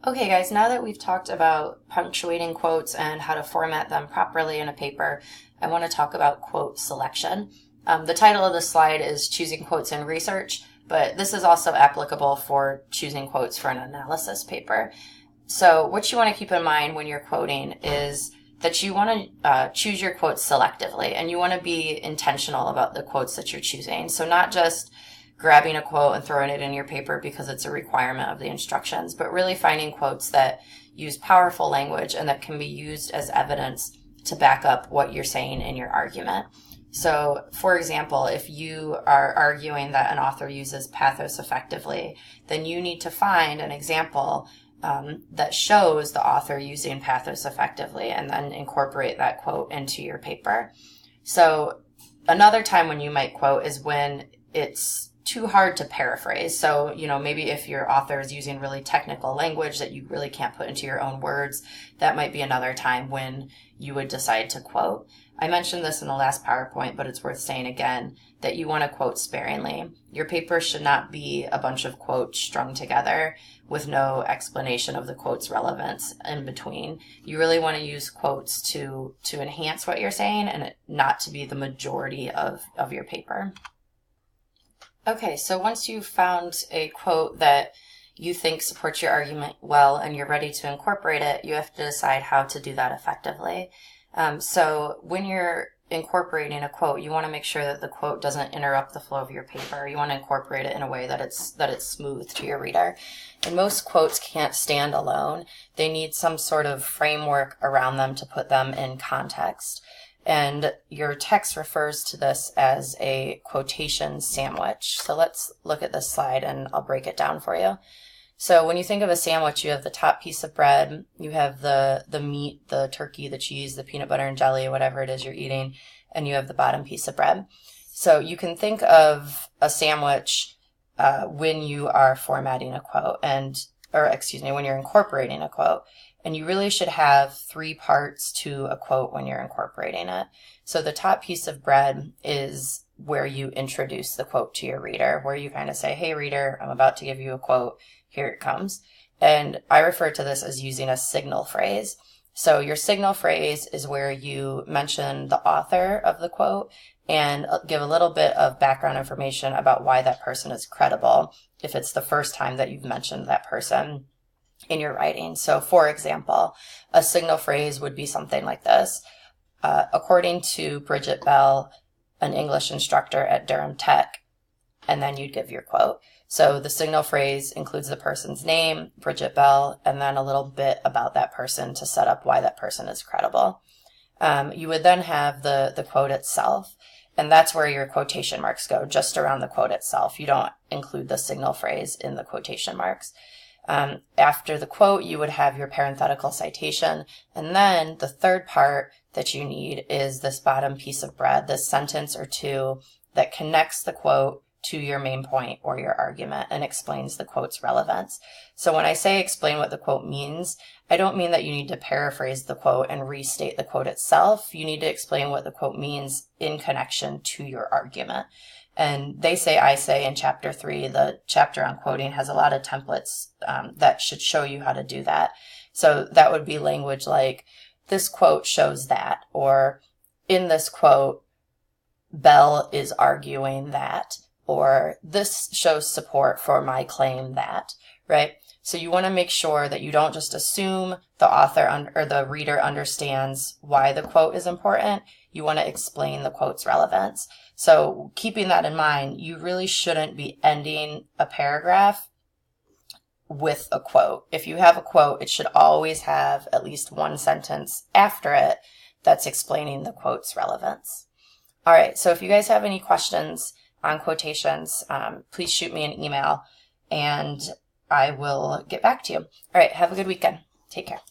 Okay, guys, now that we've talked about punctuating quotes and how to format them properly in a paper, I want to talk about quote selection. The title of this slide is Choosing Quotes in Research, but this is also applicable for choosing quotes for an analysis paper. So what you want to keep in mind when you're quoting is that you want to choose your quotes selectively, and you want to be intentional about the quotes that you're choosing. So not just grabbing a quote and throwing it in your paper because it's a requirement of the instructions, but really finding quotes that use powerful language and that can be used as evidence to back up what you're saying in your argument. So, for example, if you are arguing that an author uses pathos effectively, then you need to find an example that shows the author using pathos effectively and then incorporate that quote into your paper. So another time when you might quote is when it's too hard to paraphrase. So, maybe if your author is using really technical language that you really can't put into your own words, that might be another time when you would decide to quote. I mentioned this in the last PowerPoint, but it's worth saying again that you want to quote sparingly. Your paper should not be a bunch of quotes strung together with no explanation of the quote's relevance in between. You really want to use quotes to enhance what you're saying and not to be the majority of your paper. Okay, so once you've found a quote that you think supports your argument well and you're ready to incorporate it, you have to decide how to do that effectively. So when you're incorporating a quote, you want to make sure that the quote doesn't interrupt the flow of your paper. You want to incorporate it in a way that it's smooth to your reader. And most quotes can't stand alone. They need some sort of framework around them to put them in context. And your text refers to this as a quotation sandwich. So let's look at this slide and I'll break it down for you. So when you think of a sandwich, you have the top piece of bread, you have the meat, the turkey, the cheese, the peanut butter and jelly, whatever it is you're eating, and you have the bottom piece of bread. So you can think of a sandwich when you are formatting a quote when you're incorporating a quote. And you really should have three parts to a quote when you're incorporating it. So the top piece of bread is where you introduce the quote to your reader, where you kind of say, hey, reader, I'm about to give you a quote. Here it comes. And I refer to this as using a signal phrase. So your signal phrase is where you mention the author of the quote and give a little bit of background information about why that person is credible if it's the first time that you've mentioned that person in your writing. So for example, a signal phrase would be something like this. According to Bridget Bell, an English instructor at Durham Tech, and then you'd give your quote. So the signal phrase includes the person's name, Bridget Bell, and then a little bit about that person to set up why that person is credible. You would then have the quote itself, and that's where your quotation marks go, just around the quote itself. You don't include the signal phrase in the quotation marks. After the quote, you would have your parenthetical citation, and then the third part that you need is this bottom piece of bread, this sentence or two that connects the quote to your main point or your argument and explains the quote's relevance. So when I say explain what the quote means, I don't mean that you need to paraphrase the quote and restate the quote itself. You need to explain what the quote means in connection to your argument. And They Say, I Say in Chapter 3, the chapter on quoting, has a lot of templates that should show you how to do that. So that would be language like, this quote shows that, or in this quote, Bell is arguing that, or this shows support for my claim that, right? So you want to make sure that you don't just assume the author or the reader understands why the quote is important. You want to explain the quote's relevance. So keeping that in mind, you really shouldn't be ending a paragraph with a quote. If you have a quote, it should always have at least one sentence after it that's explaining the quote's relevance. All right, so if you guys have any questions on quotations, please shoot me an email and I will get back to you. All right, have a good weekend. Take care.